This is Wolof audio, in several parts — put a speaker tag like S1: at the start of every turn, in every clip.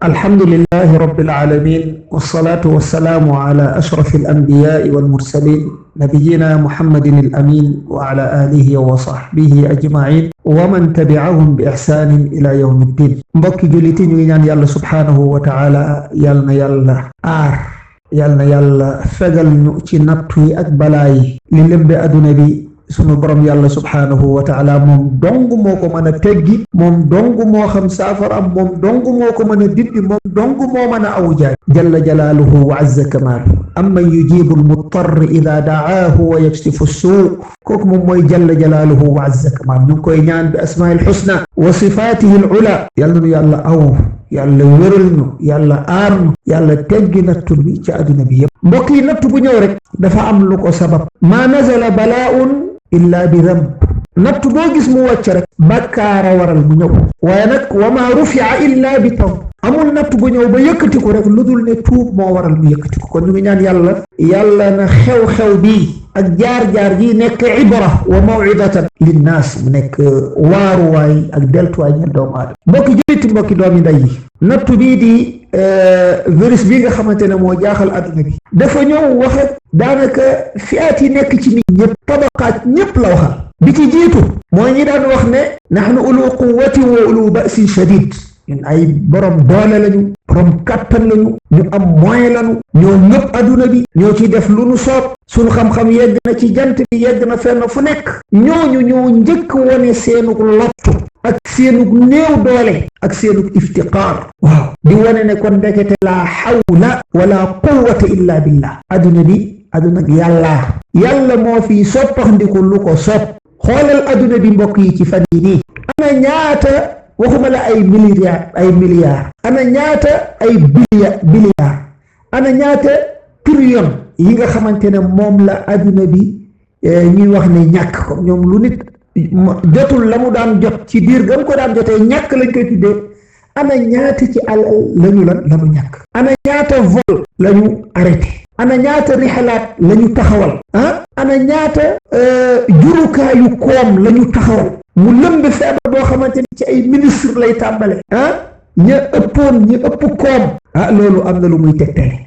S1: الحمد لله رب العالمين والصلاة والسلام على أشرف الأنبياء والمرسلين نبينا محمد الأمين وعلى آله وصحبه أجمعين ومن تبعهم بإحسان إلى يوم الدين mbokki jullit yi ñu ngi ñaan yàlla subhaanahu wa taala yal na yàlla aar yal na yàlla fegal ñu ci nattu yi ak balaa yi li lëmbe adduna bi sunu borom yàlla subhaanahu wa taala moom dong moo ko mën a teggi moom dong moo xam saafaram moom dong moo ko mën a dindi moom dong moo mën a aw jaay jalla jalaaluhu wa azza kamaalu amman yujibu almuttar ida daahu wa yakshifu suu kooku moom mooy jalla jalaaluhu wa azza kamaalu ñu ngi koy ñaan bi asmaa'il husna wa sifaatihi al ula yàlla nu yàlla aw yàlla wéral ñu yàlla aar ñu yàlla teggi nattu bi ci adduna bi yëpp mbokk yi nattu bu ñëw rek dafa am lu ko sabab maa nazala balaaun illa bi damb natt boo gis mu wàcc rek bàkkaara waral mu ñëw waaye nag wa ma rufia illa bi tawb amul natt bu ñëw ba yëkkatiku rek lu dul ne tuub moo waral mu yëkkatiku kon ñu ngi ñaan yàlla na xew-xew bii ak jaar-jaar ji nekk ibra wa mawidatan linnaas mu nekk waaruwaay ak deltuwaay ñel doomu aadama mbokki julliti mbokki doomi nday yi nattu bii di virus bi nga xamante ne moo jaaxal adduna bi dafa ñëw waxe daanaka fiyaat yi nekk ci nit ñëpp tabaqaat ñëpp la waxal bi ci jiitu mooy ñi daan wax ne nahnu ulu quwwatin wa ulu ba'sin shadid ñun ay borom doole lañu borom kàttan lañu ñu am moyen lañu ñoo ñëpp adduna bi ñoo ci def lu nu soob suñu xam-xam yegg na ci jant bi yegg na fenn fu nekk ñooñu ñoo njëkk wone seenug lottu ak seenug néew doole ak seenug iftiqaar waaw di wane ne kon ndekete laa hawla wala quwwata illa billah adduna bi adduna bi yàlla moo fi soppaxndiku lu ko sopp xoolal adduna bi mbokk yi ci fan yi nii ana ñaata waxuma la ay milliards ana ñaata ay billiards ana ñaata trillion yi nga xamante ne moom la adduna bi ñuy wax ne ñàkk comme ñoom lu nit jotul la mu daan jot ci biir gam ko daan jotee ñàkk lañ koy tuddee ana ñaata ci alal lañu lañu ñàkk ana ñaata vol lañu arrêté ana ñaata rixalaat lañu taxawal ana ñaata jurukaayu koom lañu taxawal mu lëmb feebar boo xamante ni ci ay ministre lay tàmbale ña ëpp koom loolu am na lu muy tegtale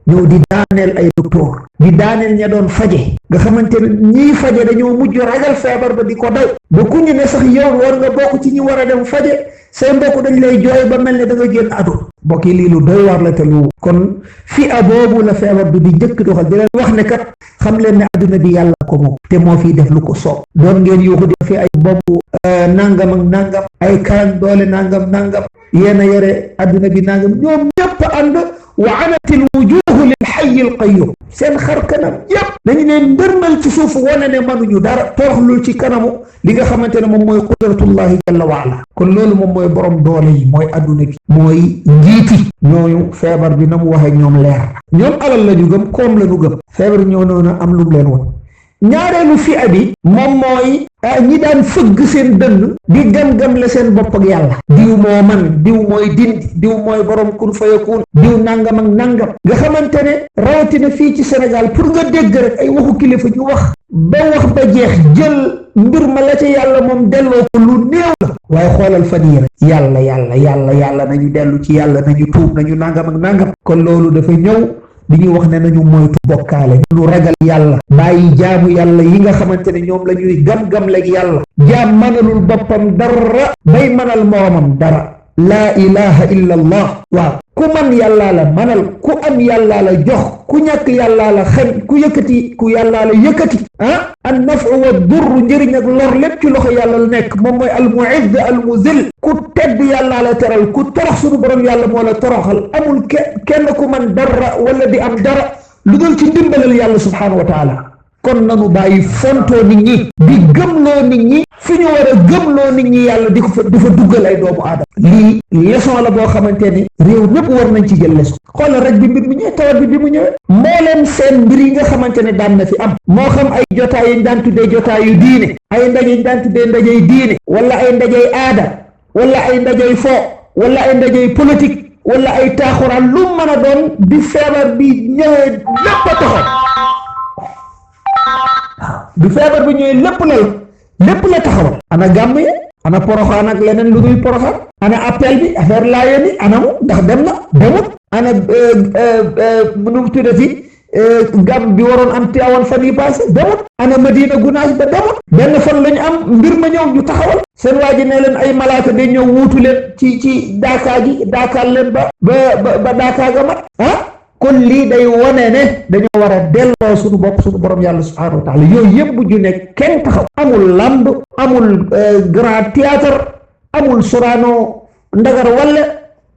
S1: ñëw di daaneel ay docteur di daaneel ña doon faje nga xamante ne ñii faje dañoo mujj ragal feebar ba di ko daw ba ku ñu ne sax yow war nga bokk ci ñi war a dem faje say mbokk dañ lay jooy ba mel ne da nga génn adu mbokk yi lii lu doy waar la te lu kon fi a boobu la feebar bi di njëkk doxal di leen wax ne kat xam leen ne adduna bi yàlla ko moom te moo fiy def lu ko soob doon ngeen yuuxu di fi ay bombu nangam ak nangam ay kaan doole nangam yéen a yore adduna bi nangam ñoom ñëpp ànd wa anatil wujuhu lil hayy al qayyum seen xar kanam yëpp dañu ne ndërmal ci suuf wane ne mënuñu dara toroxlul ci kanamu li nga xamante ne moom mooy qudratullahi jalla wa ala kon loolu moom mooy borom doole yi mooy adduna bi mooy njiiti ñooñu feebar bi na mu waxee ñoom leer ñoom alal la ñu gëm koom la ñu gëm feebar ñëw noonu am lu mu leen woon ñaareelu fi abi moom mooy ñi daan fëgg seen dënn di gam-gam la seen bopp ak yàlla diw moo man diw mooy dindi diw mooy borom kun fayakun diw nangam ak nangam nga xamante ne rawatina fii ci Sénégal pour nga dégg rek ay waxu kilifa ñu wax ba jeex jël mbir ma la ca yàlla moom delloo ko lu néew la waaye xoolal fan yi rek yàlla nañu dellu ci yàlla nañu tuub nañu nangam ak nangam kon loolu dafa ñëw di ñu wax ne nañu moytu bokkaale ñu ragal yàlla bàyyi jaamu yàlla yi nga xamante ne ñoom la ñuy gam-gam leeg yàlla jaam mënalul boppam dara bay mënal moromam dara laa ilaha illa allah waaw ku man yàllaa la manal ku am yàllaa la jox ku ñàkk yàllaa la xañ ku yàllaa la yëkkati an nafu wa durru njëriñ ak lor lépp ci loxo yàlla la nekk moom mooy al muizz al muzil ku tedd yàllaa la teral ku torox suñu borom yàlla moo la toroxal amul kenn ku man dara wala di am dara lu dul ci ndimbalal yàlla subhanahu wa taala kon nanu bàyyi fontoo nit ñi di gëmloo nit ñi fi ñu war a gëmloo nit ñi yàlla di fa duggal ay doomu aadama lii leçon la boo xamante ni réew ñëpp war nañ ci jël leçon xoolal rek bi mbir mi ñëwee tawat bi mu ñëwee mbooleem seen mbir yi nga xamante ne daan na fi am moo xam ay jotaay yi ñu daan tuddee jotaayu diine ay ndaje yi ñu daan tuddee ndajey diine wala ay ndajey aada wala ay ndajey fo wala ay ndajey politique wala ay taaxuraan lu mën a doon bi feebar bi ñëwee lépp a taxaw bi feebar bi ñëwee lépp la taxawal ana gàmm yi ana Porokhane ak leneen lu dul Porokhane ana appel bi affaire laaye bi anamu ndax dem na demut ana nu mu tuddati gam bi waroon am Tiwaawan fan yi passé demut ana Madina Gunaas ba demut benn fan lañu am mbir ma ñëw ñu taxawal seen waa ji ne leen ay malaaka day ñëw wuutu leen ci daakaa gi daakaal leen ba daakaa ga mat kon lii day wane ne dañoo war a delloo suñu bopp suñu borom yàlla subhanahu wa taala yooyu yëpp bu ñu ne kenn taxaw amul lamb amul grand théâtre amul Sorano Ndagar Wale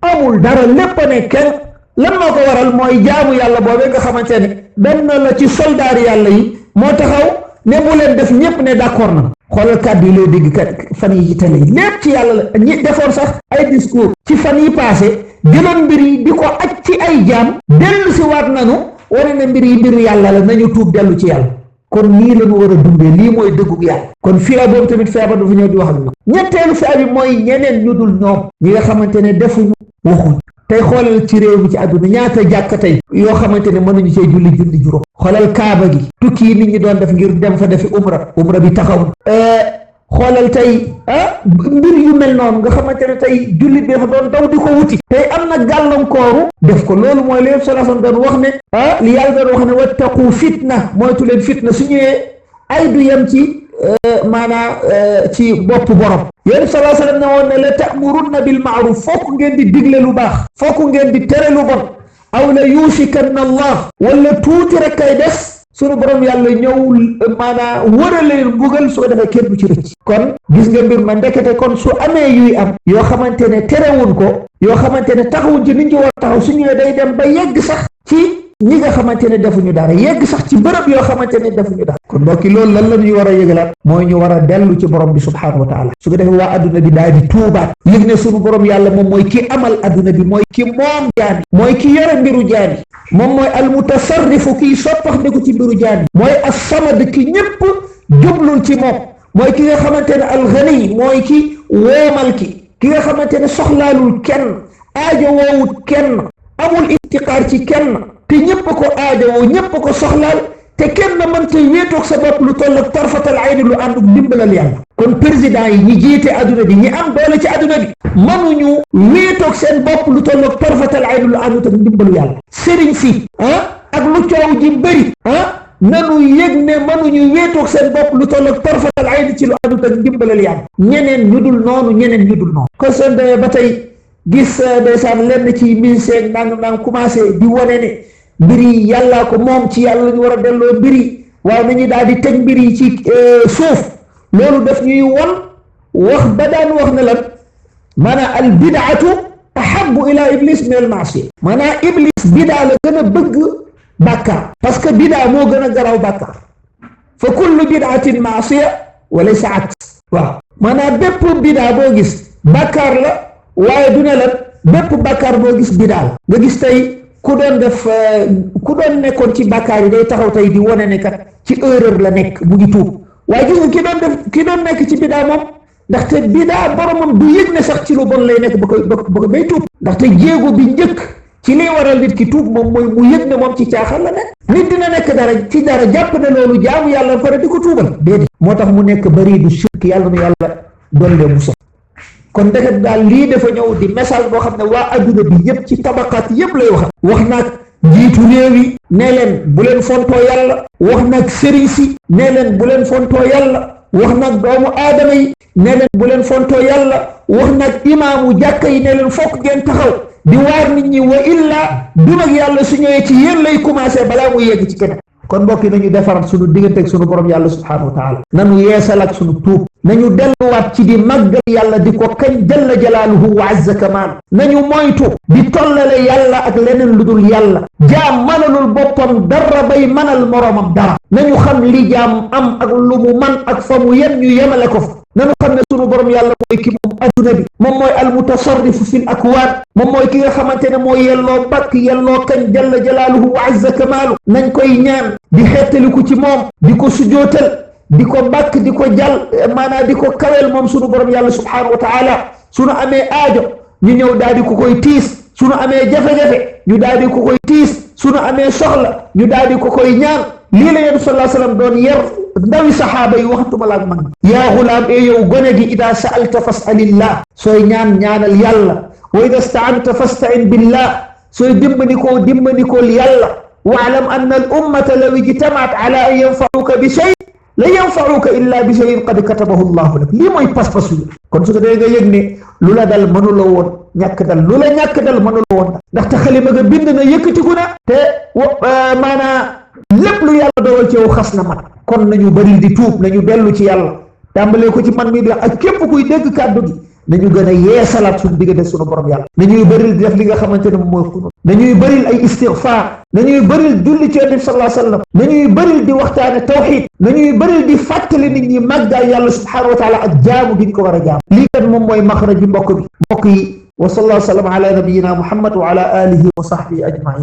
S1: amul dara lépp ne kenn lan moo ko waral mooy jaamu yàlla boobee nga xamante ne benn la ci soldaar yàlla yi moo taxaw ne bu leen def ñëpp ne d'accord na xoolal kàddu yi lay dégg kat fan yi ci télé yi lépp ci yàlla la ñi defoon sax ay discours ci fan yi passé jëloon mbir yi di ko aj ci ay jaam dellu si waat nanu wane ne mbir yi mbiru yàlla la nañu tuub dellu ci yàlla kon nii la ñu war a dundee lii mooy dëggug yàlla kon feebar boobu tamit feebar dafa ñëw di wax ak ñoom ñetteelu feebar bi mooy ñeneen ñu dul ñoom ñi nga xamante ne defuñu waxuñu tey xoolal ci réew mi ci àdduna ñaata jàkka tey yoo xamante ne mënuñu cee julli juróom xoolal kaaba gi tukki yi nit ñi doon def ngir dem fa defi umra bi taxaw xoolal tey mbir yu mel noonu nga xamante ne tey jullit bi dafa doon daw di ko wuti tey am na gàllankooru def ko loolu mooy li sallallahu doon wax ne li yàlla doon wax ne wattaqu fitna moytu leen fitna su ñëwee ay du yem ci ci bopp borom yéen sallallahu alayhi wa sallam ne woon ne la ta'murunna bil ma'ruf fokk ngeen di digle lu baax fokk ngeen di tere lu bon aw la yusikanna allah wala tuuti rek kay des sunu borom yàlla ñëw wëraleen mbugal su ko defee kenn du ci rëcc kon gis nga mbir ma ndekete kon su amee yuy am yoo xamante ne terewuñ ko yoo xamante ne taxawuñ ci niñ ci war taxaw su ñëwee day dem ba yegg sax ci ñi nga xamante ne defuñu dara yegg sax ci bërëb yoo xamante ne defuñu dara kon mbokki loolu lan la ñuy war a yëgalaat mooy ñu war a dellu ci borom bi subhanahu wa taala su ko defee waa adduna bi daal di tuubaat yëg ne sunu borom yàlla moom mooy ki amal adduna bi mooy ki moom jaani mooy ki yore mbiru jaani moom mooy almutasarrifu kii soppax ndiku ci mbiru jaani mooy as-samad ki ñëpp jublul ci moom mooy ki nga xamante ne al-ghani mooy ki woomal ki nga xamante ne soxlaalul kenn aajo woowut kenn amul iftiqaar ci kenn te ñëpp ko aajowoo ñëpp ko soxlaal te kenn mënta wéetoog sa bopp lu toll ak tarfatal ayni lu ànd ak dimbalal yàlla kon président yi ñi jiite adduna bi ñi am doole ci adduna bi mënuñu wéetoog seen bopp lu toll ak tarfatal ayni lu ànd ak dimbalu yàlla sëriñ si ak lu coow ji bëri nanu yëg ne mënuñu wéetoog seen bopp lu toll ak tarfatal ayni ci lu ànd ak dimbalal yàlla ñeneen ñu dul noonu kon seen demee ba tey gis ndeysaan lenn ci ministère nang commencé di wane ne mbir yi yàllaa ko moom ci yàlla ñu war a delloo mbir yi waaye nañu daal di teg mbir yi ci suuf loolu daf ñuy wax ba daan wax ne lan maanaam al bidaatu ahabbu ila iblis min al maasiya maanaam iblis bidaa la gën a bëgg bàkkaar parce que bidaa moo gën a garaw bàkkaar fa kullu bidaatin maasiya wa laysa aks waaw maanaam bépp bidaa boo gis bàkkaar la waaye du ne lan bépp bàkkaar boo gis bidaa nga gis tey ku doon nekkoon ci bàkkaar yi day taxaw tey di wane ne kat ci erreur la nekk mu ngi tuub waaye gis nga ki doon nekk ci bidaa moom ndaxte bidaa boromam du yëg ne sax ci lu bon lay nekk ba ko bay tuub ndaxte jéego bi njëkk ci liy waral nit ki tuub moom mooy mu yëg ne moom ci caaxaan la nekk nit dina nekk dara jàpp ne loolu jaamu yàlla fara di ko tuubal déedéet moo tax mu nekk bari du shirk yàlla nu yàlla dollee mu sax kon ndeket daal lii dafa ñëw di message boo xam ne waa adduna bi yëpp ci tabaqaat yëpp lay wax naag jiitu réew yi nee leen bu leen fontoo yàlla wax naag sëriñ si nee leen bu leen fontoo yàlla wax naag doomu aadama yi nee leen bu leen fontoo yàlla wax naag imaamu jàkka yi nee leen fokk ngeen taxaw di waar nit ñi wa illa du nag yàlla su ñëwee ci yéen lay commencé balaa muy yegg ci keneen kon mbokk yi nañu defarat suñu diggante ak suñu borom yàlla subhanahu wa taala nañu yeesal ak suñu tuub nañu delluwaat ci di màggal yàlla di ko kañ jalla jalaaluhu wa azza kamaan nañu moytu di tollale yàlla ak leneen lu dul yàlla jaam manalul boppam dara bay manal moroomam dara nañu xam li jaam am ak lu mu man ak fa mu yem ñu yemale ko fa nañu xam ne sunu borom yàlla mooy ki moom adduna bi moom mooy almutasarrifu fil akwaan moom mooy ki nga xamante ne mooy yelloo bakk yelloo kañ jalla jalaaluhu wa azza kamaalu nañ koy ñaan di xettaliku ci moom di ko sujootal di ko bàkk di ko jàll maanaam di ko kawel moom sunu borom yàlla subhanahu wa taala sunu amee aajo ñu ñëw daal di ko koy tiis sunu amee jafe-jafe ñu daal di ko koy tiis sunu amee soxla ñu daal di ko koy ñaan lii la yéen sallallahu alayhi wa sallam doon yar ndawi saxaaba yi waxtuma la ak mag yaa xulaam e yow gone gi ida sa'alta fas'alillah sooy ñaanal yàlla wa ida sta'anta fasta'in billah sooy dimbandikool yàlla wa'lam anna al ummata law ijtama'at ala an yanfa'uka bi shay la yanfa'uka illa bi shay'in qad katabahu Allahu lak lii mooy pas-pasu kon su ko dee nga yëg ne lu la dal mënula woon ñàkk dal lu la ñàkk dal mënula woon ndaxte xalima nga bind na yëkkatiku na te maanaa lépp lu yàlla dogal ci yow xas na mat kon nañu bari di tuub nañu dellu ci yàlla tàmbalee ko ci man mi di ak képp kuy dégg kàddu gi nañu gën a yeesalaat suñu diggante suñu borom yàlla nañuy bëril di def li nga xamante ne moom mooy xunut nañuy bëril ay istighfar nañuy bëril julli ci Yonent bi sallallahu alayhi wa sallam nañuy bëril di waxtaane tawxid nañuy bëril di fàttali nit ñi màggaay yàlla subhanahu wa taala ak jaamu gi ñu ko war a jaamu lii kat moom mooy maxraj bi mbokk yi wa sallallahu sallam ala nabiyina muhammad wa ala alihi wa sahbihi ajmain